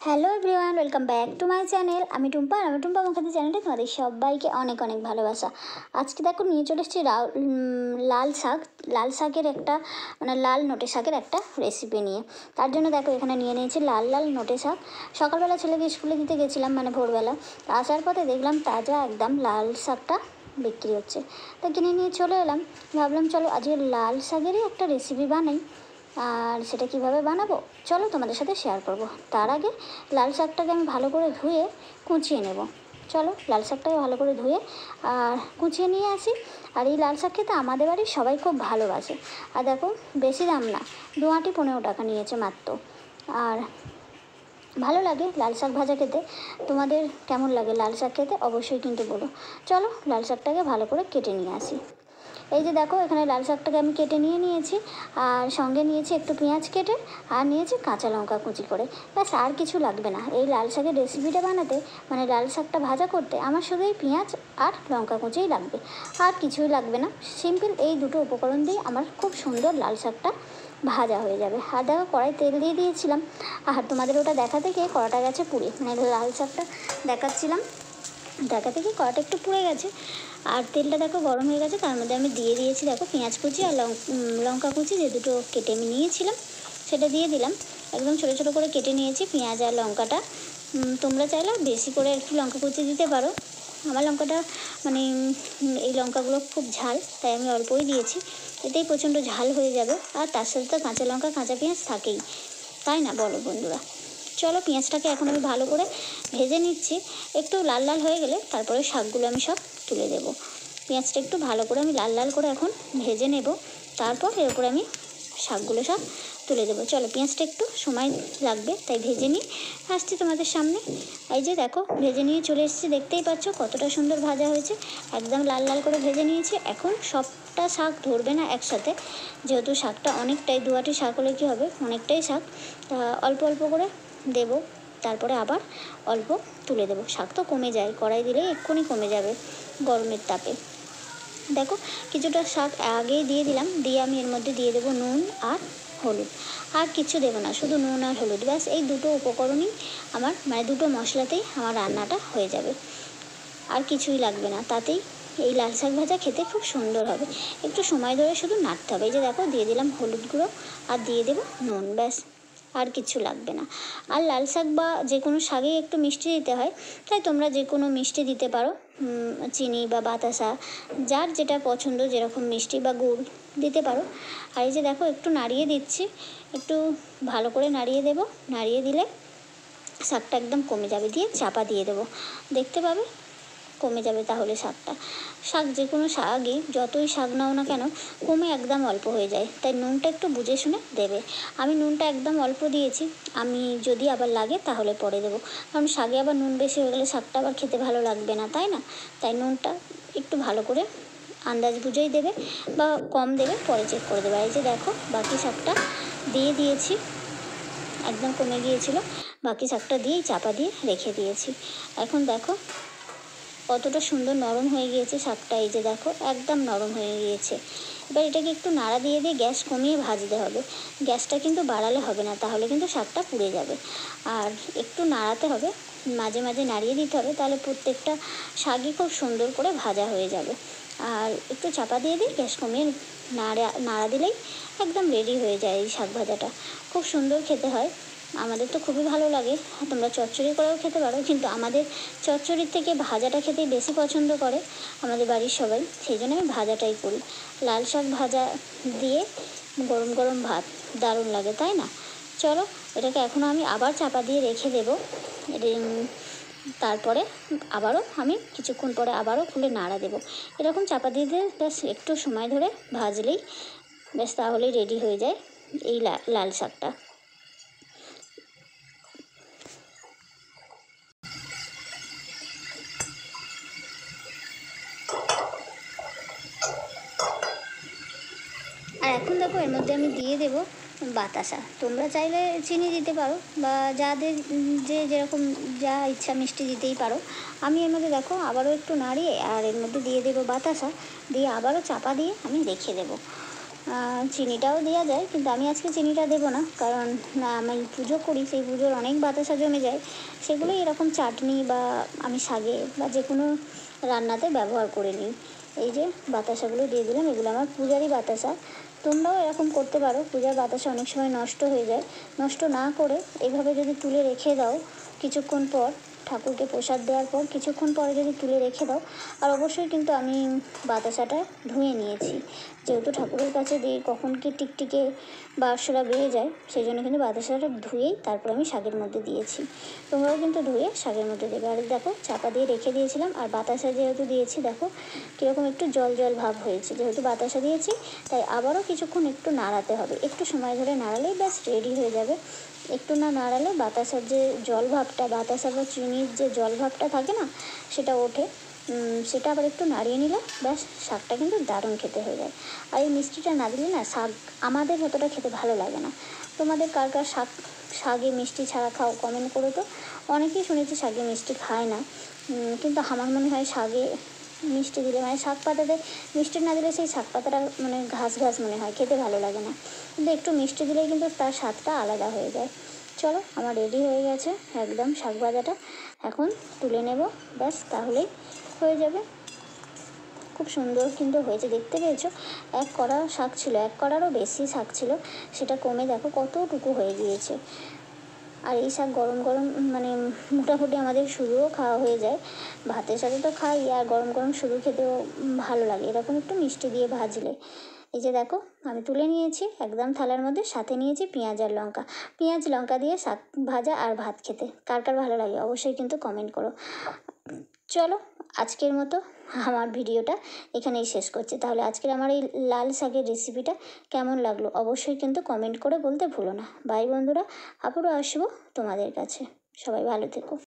Hello everyone, welcome back to my channel. আমি টুম্পা মুখার্জি চ্যানেলে তোমাদের সবাইকে অনেক অনেক ভালোবাসা। আজকে দেখো নিয়ে চলে এসেছি লাল শাকের একটা লাল নোটে শাকের একটা রেসিপি নিয়ে। তার জন্য দেখো এখানে নিয়ে নিয়েছি লাল লাল নোটে শাক। সকালবেলা ছেলেকে স্কুলে দিতে গেছিলাম, ভোরবেলা। আসার পথে দেখলাম তাজা একদম লাল শাকটা বিক্রি হচ্ছে, তা কিনে নিয়ে চলে এলাম। ভাবলাম চলো আজকে লাল শাকেরই একটা রেসিপি বানাই, আর সেটা কিভাবে বানাবো চলো তোমাদের সাথে শেয়ার করব। তার আগে লাল শাকটাকে আমি ভালো করে ধুয়ে কুচিয়ে নেব। চলো লাল শাকটাকে ভালো করে ধুয়ে আর কুচিয়ে নিয়ে আসি। আর এই লাল শাক খেতে আমাদের বাড়ির সবাই খুব ভালোবাসে। আর দেখো বেশি দাম না, 2 আঁটি 15 টাকা নিয়েছে মাত্র। আর ভালো লাগে লাল শাক ভাজা খেতে। তোমাদের কেমন লাগে লাল শাক খেতে অবশ্যই কিন্তু বলো। চলো লাল শাকটাকে ভালো করে কেটে নিয়ে আসি। এই যে দেখো এখানে লাল শাকটাকে আমি কেটে নিয়েছি, আর সঙ্গে নিয়েছি একটু পেঁয়াজ কেটে, আর নিয়েছি কাঁচা লঙ্কা কুচি করে। ব্যাস আর কিছু লাগবে না এই লাল শাকের রেসিপিটা বানাতে, লাল শাকটা ভাজা করতে আমার শুধু এই পেঁয়াজ আর লঙ্কা কুচিই লাগবে, আর কিছুই লাগবে না। সিম্পল এই দুটো উপকরণ দিয়ে আমার খুব সুন্দর লাল শাকটা ভাজা হয়ে যাবে। আর দেখো কড়াই তেল দিয়ে দিয়েছিলাম, আর তোমাদের ওটা দেখাতে গিয়ে কড়াটা গেছে পুড়ে, লাল শাকটা দেখাচ্ছিলাম, দেখাতে গিয়ে কড়াটা একটু পুড়ে গেছে। আর তেলটা দেখো গরম হয়ে গেছে, তার মধ্যে আমি দিয়ে দিয়েছি দেখো পেঁয়াজ কুচি আর লঙ্কা কুচি, যে দুটো কেটে আমি নিয়েছিলাম সেটা দিয়ে দিলাম। একদম ছোটো ছোটো করে কেটে নিয়েছি পেঁয়াজ আর লঙ্কাটা। তোমরা চাইলে বেশি করে একটু লঙ্কা কুচি দিতে পারো। আমার লঙ্কাটা এই লঙ্কাগুলো খুব ঝাল, তাই আমি অল্পই দিয়েছি, এতেই প্রচণ্ড ঝাল হয়ে যাবে। আর তার সাথে তো কাঁচা লঙ্কা কাঁচা পেঁয়াজ থাকেই, তাই না বলো বন্ধুরা। চলো পেঁয়াজটাকে এখন আমি ভালো করে ভেজে নিচ্ছি। একটু লাল লাল হয়ে গেলে তারপরে শাকগুলো আমি সব তুলে দেবো। পেঁয়াজটা একটু ভালো করে আমি লাল লাল করে এখন ভেজে নেব, তারপর এর উপরে আমি শাকগুলো সব তুলে দেবো। চলো পেঁয়াজটা একটু সময় লাগবে, তাই ভেজে নিই, আসছি তোমাদের সামনে। এই যে দেখো ভেজে নিয়ে চলে এসেছি, দেখতেই পাচ্ছ কতটা সুন্দর ভাজা হয়েছে, একদম লাল লাল করে ভেজে নিয়েছি। এখন সবটা শাক ধরবে না একসাথে, যেহেতু শাকটা অনেকটাই, 2 আঁটি শাক হলে কী হবে, অনেকটাই শাক, অল্প অল্প করে দেবো, তারপরে আবার অল্প তুলে দেবো। শাক তো কমে যায়, কড়াই দিলে এক্ষুনি কমে যাবে গরমের তাপে। দেখো কিছুটা শাক আগেই দিয়ে দিলাম, দিয়ে আমি এর মধ্যে দিয়ে দেবো নুন আর হলুদ, আর কিছু দেবো না, শুধু নুন আর হলুদ, ব্যাস এই দুটো উপকরণই আমার, দুটো মশলাতেই আমার রান্নাটা হয়ে যাবে, আর কিছুই লাগবে না। তাতেই এই লাল শাক ভাজা খেতে খুব সুন্দর হবে। একটু সময় ধরে শুধু নাড়তে হবে। এই যে দেখো দিয়ে দিলাম হলুদ গুঁড়ো আর দিয়ে দেবো নুন, ব্যাস আর কিছু লাগবে না। আর লাল শাক বা যে কোনো শাকেই একটু মিষ্টি দিতে হয়, তাই তোমরা যে কোনো মিষ্টি দিতে পারো, চিনি বা বাতাসা, যার যেটা পছন্দ, যেরকম মিষ্টি বা গুড় দিতে পারো। আর এই যে দেখো একটু নাড়িয়ে দিচ্ছি, একটু ভালো করে নাড়িয়ে দেবো, নাড়িয়ে দিলে শাকটা একদম কমে যাবে, দিয়ে চাপা দিয়ে দেবো, দেখতে পাবে কমে যাবে। তাহলে শাক যে কোনো শাকই, যতই শাক নাও না কেন, কমে একদম অল্প হয়ে যায়, তাই নুনটা একটু বুঝে শুনে দেবে। আমি নুনটা একদম অল্প দিয়েছি, আমি যদি আবার লাগে তাহলে পরে দেবো, কারণ শাকে আবার নুন বেশি হয়ে গেলে শাকটা আবার খেতে ভালো লাগবে না, তাই না। তাই নুনটা একটু ভালো করে আন্দাজ বুঝেই দেবে, বা কম দেবে পরে চেক করে দেবে। এই যে দেখো বাকি শাকটা দিয়ে দিয়েছি, একদম কমে গিয়েছিল, বাকি শাকটা দিয়েই চাপা দিয়ে রেখে দিয়েছি। এখন দেখো কতটা সুন্দর নরম হয়ে গিয়েছে শাকটা, এই যে দেখো একদম নরম হয়ে গিয়েছে। এবার এটাকে একটু নাড়া দিয়ে গ্যাস কমিয়ে ভাজতে হবে, গ্যাসটা কিন্তু বাড়ালে হবে না, তাহলে কিন্তু শাকটা পুড়ে যাবে। আর একটু নাড়াতে হবে, মাঝে মাঝে নাড়িয়ে দিতে হবে, তাহলে প্রত্যেকটা শাকই খুব সুন্দর করে ভাজা হয়ে যাবে। আর একটু চাপা দিয়ে গ্যাস কমিয়ে নাড়া দিলেই একদম রেডি হয়ে যায় এই শাক ভাজাটা। খুব সুন্দর খেতে হয়, আমাদের তো খুবই ভালো লাগে। তোমরা চচ্চড়ি করেও খেতে পারো, কিন্তু আমাদের চচ্চড়ির থেকে ভাজাটা খেতেই বেশি পছন্দ করে আমাদের বাড়ির সবাই, সেই জন্য আমি ভাজাটাই করি। লাল শাক ভাজা দিয়ে গরম গরম ভাত দারুণ লাগে, তাই না। চলো এটাকে এখনও আমি আবার চাপা দিয়ে রেখে দেবো, তারপরে আবারও আমি কিছুক্ষণ পরে আবারও খুলে নাড়া দেবো। এরকম চাপা দিয়ে ব্যাস একটু সময় ধরে ভাজলেই ব্যাস, তাহলেই রেডি হয়ে যায় এই লাল শাকটা। আর এখন দেখো এর মধ্যে আমি দিয়ে দেবো বাতাসা। তোমরা চাইলে চিনি দিতে পারো, বা যাদের যেরকম যা ইচ্ছা মিষ্টি দিতেই পারো। আমি এর মধ্যে দেখো আবারও একটু নাড়িয়ে আর এর মধ্যে দিয়ে দেবো বাতাসা, দিয়ে আবারও চাপা দিয়ে আমি রেখে দেবো। চিনিটাও দেওয়া যায়, কিন্তু আমি আজকে চিনিটা দেবো না, কারণ আমি পুজো করি, সেই পুজোর অনেক বাতাসা জমে যায়, সেগুলোই এরকম চাটনি বা আমি শাকে বা যে কোনো রান্নাতে ব্যবহার করে নিই। এই যে বাতাসাগুলো দিয়ে দিলাম, এগুলো আমার পূজারই বাতাসা। তোমরাও এরকম করতে পারো, পূজার বাতাসা অনেক সময় নষ্ট হয়ে যায়, নষ্ট না করে এভাবে যদি তুলে রেখে দাও কিছুক্ষণ পর, ঠাকুরকে প্রসাদ দেওয়ার পর কিছুক্ষণ পরে যদি তুলে রেখে দাও, আর অবশ্যই কিন্তু আমি বাতাসাটা ধুয়ে নিয়েছি, যেহেতু ঠাকুরের কাছে দিই, কখন কি টিকটিকে বা আরশোলা বেরিয়ে যায়, সেই জন্য কিন্তু বাতাসাটা ধুয়েই তারপর আমি শাকের মধ্যে দিয়েছি। তোমরাও কিন্তু ধুয়ে শাকের মধ্যে দেবে। আর দেখো চাপা দিয়ে রেখে দিয়েছিলাম, আর বাতাসা যেহেতু দিয়েছি দেখো কীরকম একটু জল জল ভাব হয়েছে, যেহেতু বাতাসা দিয়েছি তাই আবারও কিছুক্ষণ একটু নাড়াতে হবে, একটু সময় ধরে নাড়ালেই ব্যাস রেডি হয়ে যাবে। একটু না নাড়ালে বাতাসার যে জল ভাবটা, বাতাসা বা চিনির যে জল ভাবটা থাকে না, সেটা ওঠে, সেটা আবার একটু নাড়িয়ে নিলে ব্যাস শাকটা কিন্তু দারুণ খেতে হয়ে যায়। আর এই মিষ্টিটা না দিলে না শাক আমাদের অতটা খেতে ভালো লাগে না। তোমাদের কার কার শাকে মিষ্টি ছাড়া খাও কমেন্ট করো তো। অনেকেই শুনেছি শাকে মিষ্টি খায় না, কিন্তু আমার মনে হয় শাকে মিষ্টি দিলে, মানে শাক পাতাতে মিষ্টি না দিলে সেই শাক পাতাটা মানে ঘাস ঘাস মনে হয়, খেতে ভালো লাগে না, কিন্তু একটু মিষ্টি দিলেই কিন্তু তার স্বাদটা আলাদা হয়ে যায়। চলো আমার রেডি হয়ে গেছে একদম শাক ভাজাটা, এখন তুলে নেব, ব্যাস তাহলেই হয়ে যাবে। খুব সুন্দর কিন্তু হয়েছে, দেখতে পেয়েছো? এক কড়া শাক ছিল, এক কড়ারও বেশি শাক ছিল, সেটা কমে দেখো কতটুকু হয়ে গিয়েছে। আর এই শাক গরম গরম মানে মোটামুটি আমাদের শুধুও খাওয়া হয়ে যায়, ভাতের সাথে তো খাই, আর গরম গরম শুধু খেতেও ভালো লাগে এরকম একটু মিষ্টি দিয়ে ভাজলে। এই যে দেখো আমি তুলে নিয়েছি একদম থালার মধ্যে, সাথে নিয়েছি পেঁয়াজ আর লঙ্কা, পেঁয়াজ লঙ্কা দিয়ে শাক ভাজা আর ভাত খেতে কার কার ভালো লাগে অবশ্যই কিন্তু কমেন্ট করো। চলো আজকের মতো আমার ভিডিওটা এখানেই শেষ করছি। তাহলে আজকের আমার এই লাল শাকের রেসিপিটা কেমন লাগলো অবশ্যই কিন্তু কমেন্ট করে বলতে ভুলো না। বাই বন্ধুরা, আবারও আসবো তোমাদের কাছে। সবাই ভালো থেকো।